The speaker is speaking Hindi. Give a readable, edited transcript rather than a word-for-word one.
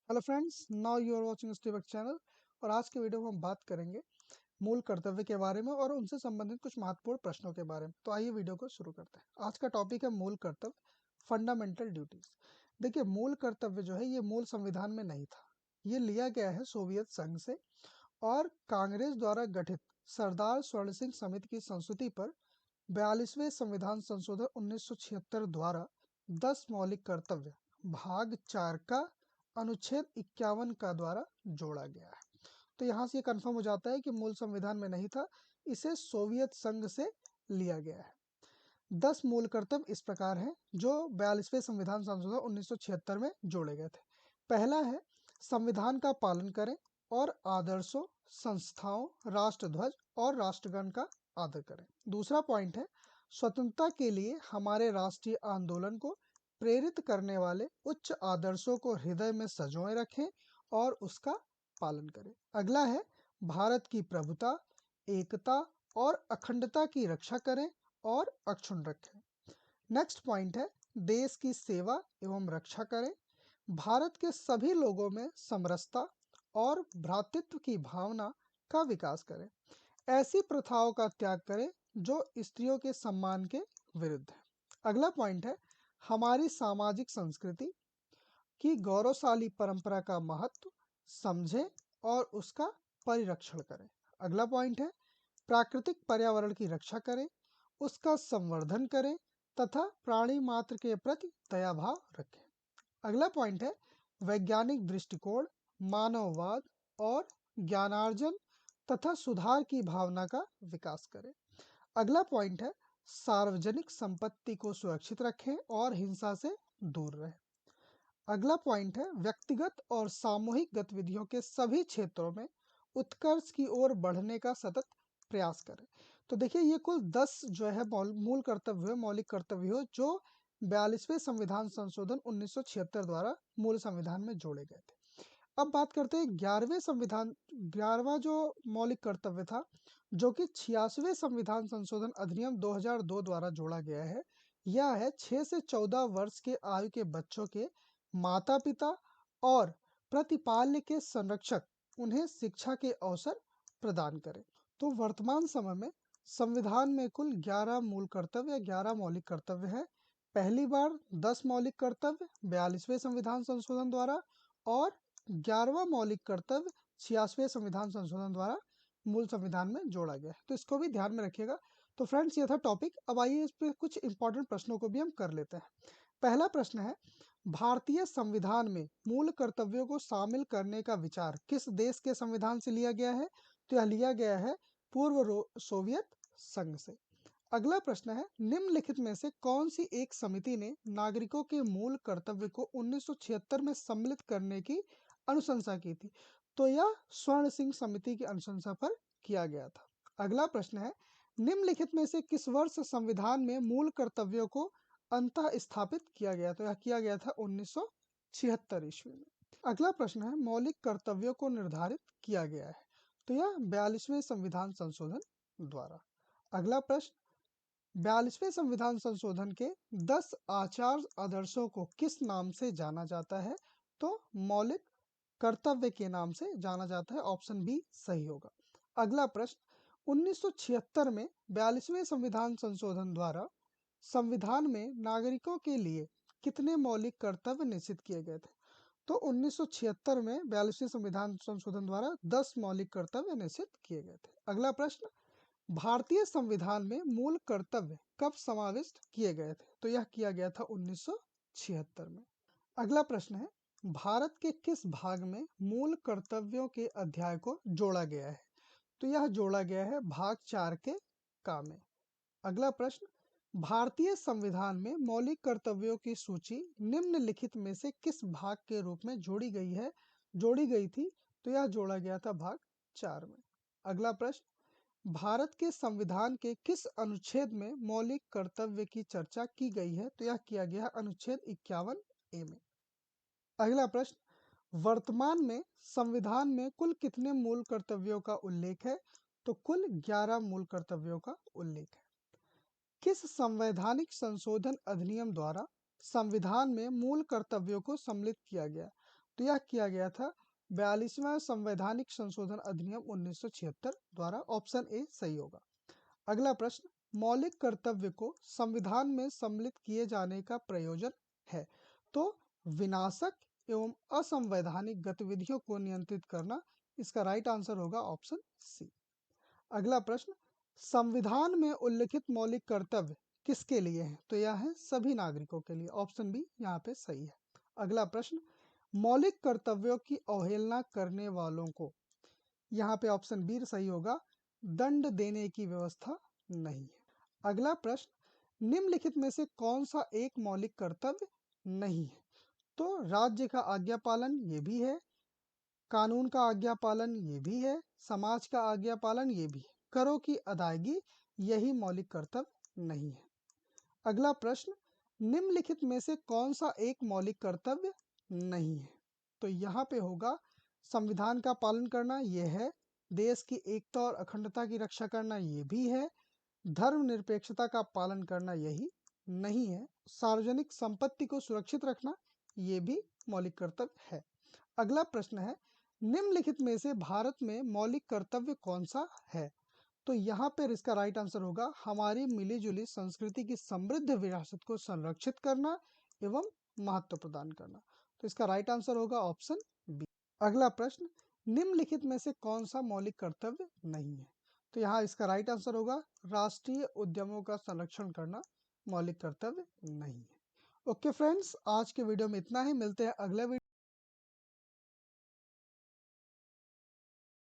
Hello friends, now you are watching स्टीबक चैनल। और आज के वीडियो में हम बात करेंगे मूल कर्तव्य के बारे में और उनसे संबंधित कुछ महत्वपूर्ण प्रश्नों के बारे में। तो आइए वीडियो को शुरू करते हैं। आज का टॉपिक है मूल कर्तव्य, फंडामेंटल ड्यूटीज। देखिए, मूल कर्तव्य जो है ये मूल संविधान में नहीं था। ये लिया गया है सोवियत संघ से और कांग्रेस द्वारा गठित सरदार स्वर्ण सिंह समिति की संस्तुति पर 42वें संविधान संशोधन 1976 द्वारा 10 मौलिक कर्तव्य भाग 4 का अनुच्छेद 51 का द्वारा जोड़ा गया है। तो यहाँ से ये कंफर्म हो जाता है कि मूल संविधान में नहीं था, इसे सोवियत संघ से लिया गया है। 10 मूल कर्तव्य इस प्रकार हैं जो 42वें संविधान संशोधन 1976 में जोड़े गए थे। पहला है, संविधान का पालन करें और आदर्शों, संस्थाओं, राष्ट्रध्वज और राष्ट्रगान का आदर करें। दूसरा पॉइंट है, स्वतंत्रता के लिए हमारे राष्ट्रीय आंदोलन को प्रेरित करने वाले उच्च आदर्शों को हृदय में संजोए रखें और उसका पालन करें। अगला है, भारत की प्रभुता, एकता और अखंडता की रक्षा करें और अक्षुण्ण रखें। नेक्स्ट पॉइंट है, देश की सेवा एवं रक्षा करें, भारत के सभी लोगों में समरसता और भ्रातृत्व की भावना का विकास करें, ऐसी प्रथाओं का त्याग करें जो स्त्रियों के सम्मान के विरुद्ध है। अगला पॉइंट है, हमारी सामाजिक संस्कृति की गौरवशाली परंपरा का महत्व समझें और उसका परिरक्षण करें। अगला पॉइंट है, प्राकृतिक पर्यावरण की रक्षा करें, उसका संवर्धन करें तथा प्राणी मात्र के प्रति दयाभाव रखें। अगला पॉइंट है, वैज्ञानिक दृष्टिकोण, मानववाद और ज्ञानार्जन तथा सुधार की भावना का विकास करें। अगला पॉइंट है, सार्वजनिक संपत्ति को सुरक्षित रखें और हिंसा से दूर रहें। अगला पॉइंट है, व्यक्तिगत और सामूहिक गतिविधियों के सभी क्षेत्रों में उत्कर्ष की ओर बढ़ने का सतत प्रयास करें। तो देखिए, ये कुल 10 जो है मूल कर्तव्य, मौलिक कर्तव्य जो 42वें संविधान संशोधन 1976 द्वारा मूल संविधान में जोड़े गए थे। अब बात करते हैं 11वां जो मौलिक कर्तव्य था, जो कि 86वें संविधान संशोधन अधिनियम 2002 द्वारा जोड़ा गया है। यह है, 6 से 14 वर्ष के आयु के बच्चों के माता पिता और प्रतिपाल्य के संरक्षक उन्हें शिक्षा के अवसर प्रदान करें। तो वर्तमान समय में संविधान में कुल 11 मूल कर्तव्य या 11 मौलिक कर्तव्य है। पहली बार 10 मौलिक कर्तव्य 42वें संविधान संशोधन द्वारा और 11वां मौलिक कर्तव्य 86वें संविधान संशोधन द्वारा मूल संविधान में जोड़ा गया है। तो इसको भी ध्यान में रखिएगा। तो फ्रेंड्स, ये था टॉपिक। अब आइए इस पे कुछ इंपॉर्टेंट प्रश्नों को भी हम कर लेते हैं। पहला प्रश्न है, भारतीय संविधान में मूल कर्तव्यों को शामिल करने का विचार किस देश के संविधान से लिया गया है? तो यह लिया गया है पूर्व सोवियत संघ से। अगला प्रश्न है, निम्नलिखित में से कौन सी एक समिति ने नागरिकों के मूल कर्तव्य को 1976 में सम्मिलित करने की अनुशंसा की थी? तो यह स्वर्ण सिंह समिति की अनुशंसा पर किया गया था। अगला प्रश्न है, निम्नलिखित में से किस वर्ष संविधान में मूल कर्तव्यों को अंतः स्थापित किया गया? तो यह किया गया था 1976 ईस्वी में। अगला प्रश्न है, मौलिक कर्तव्यों को निर्धारित किया गया है? तो यह 42वें संविधान संशोधन द्वारा। अगला प्रश्न, 42वें संविधान संशोधन के 10 आचार आदर्शों को किस नाम से जाना जाता है? तो मौलिक कर्तव्य के नाम से जाना जाता है। ऑप्शन बी सही होगा। अगला प्रश्न, 1976 में 42वें संविधान संशोधन द्वारा संविधान में नागरिकों के लिए कितने मौलिक कर्तव्य निश्चित किए गए थे? तो 1976 में 42वें संविधान संशोधन द्वारा 10 मौलिक कर्तव्य निश्चित किए गए थे। अगला प्रश्न, भारतीय संविधान में मूल कर्तव्य कब समाविष्ट किए गए थे? तो यह किया गया था 1976 में। अगला प्रश्न है, भारत के किस भाग में मूल कर्तव्यों के अध्याय को जोड़ा गया है? तो यह जोड़ा गया है भाग 4 के का में। अगला प्रश्न, भारतीय संविधान में मौलिक कर्तव्यों की सूची निम्नलिखित में से किस भाग के रूप में जोड़ी गई थी? तो यह जोड़ा गया था भाग 4 में। अगला प्रश्न, भारत के संविधान के किस अनुच्छेद में मौलिक कर्तव्य की चर्चा की गई है? तो यह किया गया अनुच्छेद 51A में। अगला प्रश्न, वर्तमान में संविधान में कुल कितने मूल कर्तव्यों का उल्लेख है? तो कुल 11 मूल कर्तव्यों का उल्लेख है। किस संवैधानिक संशोधन अधिनियम द्वारा संविधान में मूल कर्तव्यों को सम्मिलित किया गया? तो यह किया गया था 42वां संवैधानिक संशोधन अधिनियम 1976 द्वारा। ऑप्शन ए सही होगा। अगला प्रश्न, मौलिक कर्तव्य को संविधान में सम्मिलित किए जाने का प्रयोजन है। तो विनाशक एवं असंवैधानिक गतिविधियों को नियंत्रित करना। इसका राइट आंसर होगा ऑप्शन सी। अगला प्रश्न, संविधान में उल्लिखित मौलिक कर्तव्य किसके लिए है? तो यह है सभी नागरिकों के लिए। ऑप्शन बी यहाँ पे सही है। अगला प्रश्न, मौलिक कर्तव्यों की अवहेलना करने वालों को, यहाँ पे ऑप्शन बी सही होगा, दंड देने की व्यवस्था नहीं है। अगला प्रश्न, निम्नलिखित में से कौन सा एक मौलिक कर्तव्य नहीं है? तो राज्य का आज्ञा पालन ये भी है, कानून का आज्ञा पालन ये भी है, समाज का आज्ञा पालन ये भी है, करों की अदायगी यही मौलिक कर्तव्य नहीं है। अगला प्रश्न, निम्नलिखित में से कौन सा एक मौलिक कर्तव्य नहीं है? तो यहाँ पे होगा संविधान का पालन करना ये है, देश की एकता और अखंडता की रक्षा करना ये भी है, धर्मनिरपेक्षता का पालन करना यही नहीं है, सार्वजनिक संपत्ति को सुरक्षित रखना ये भी मौलिक कर्तव्य है। अगला प्रश्न है, निम्नलिखित में से भारत में मौलिक कर्तव्य कौन सा है? तो यहाँ पर इसका राइट आंसर होगा, हमारी मिलीजुली संस्कृति की समृद्ध विरासत को संरक्षित करना एवं महत्व प्रदान करना। तो इसका राइट आंसर होगा ऑप्शन बी। अगला प्रश्न, निम्नलिखित में से कौन सा मौलिक कर्तव्य नहीं है? तो यहाँ इसका राइट आंसर होगा, राष्ट्रीय उद्यमों का संरक्षण करना मौलिक कर्तव्य नहीं है। ओके फ्रेंड्स, आज के वीडियो में इतना ही। मिलते हैं अगले वीडियो।